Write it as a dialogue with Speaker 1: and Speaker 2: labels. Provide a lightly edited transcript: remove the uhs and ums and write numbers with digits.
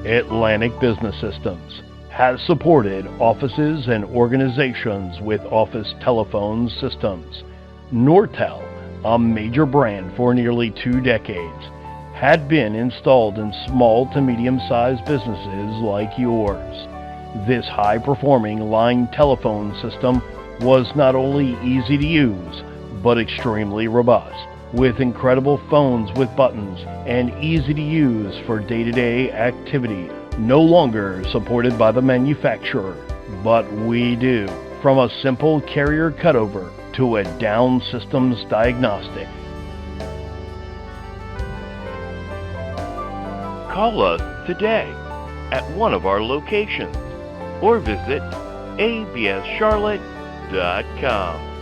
Speaker 1: Atlantic Business Systems has supported offices and organizations with office telephone systems. Nortel, a major brand for nearly 2 decades, had been installed in small to medium-sized businesses like yours. This high-performing line telephone system was not only easy to use, but extremely robust, with incredible phones with buttons and easy to use for day-to-day activity. No longer supported by the manufacturer, but we do. From a simple carrier cutover to a down systems diagnostic.
Speaker 2: Call us today at one of our locations or visit abscharlotte.com.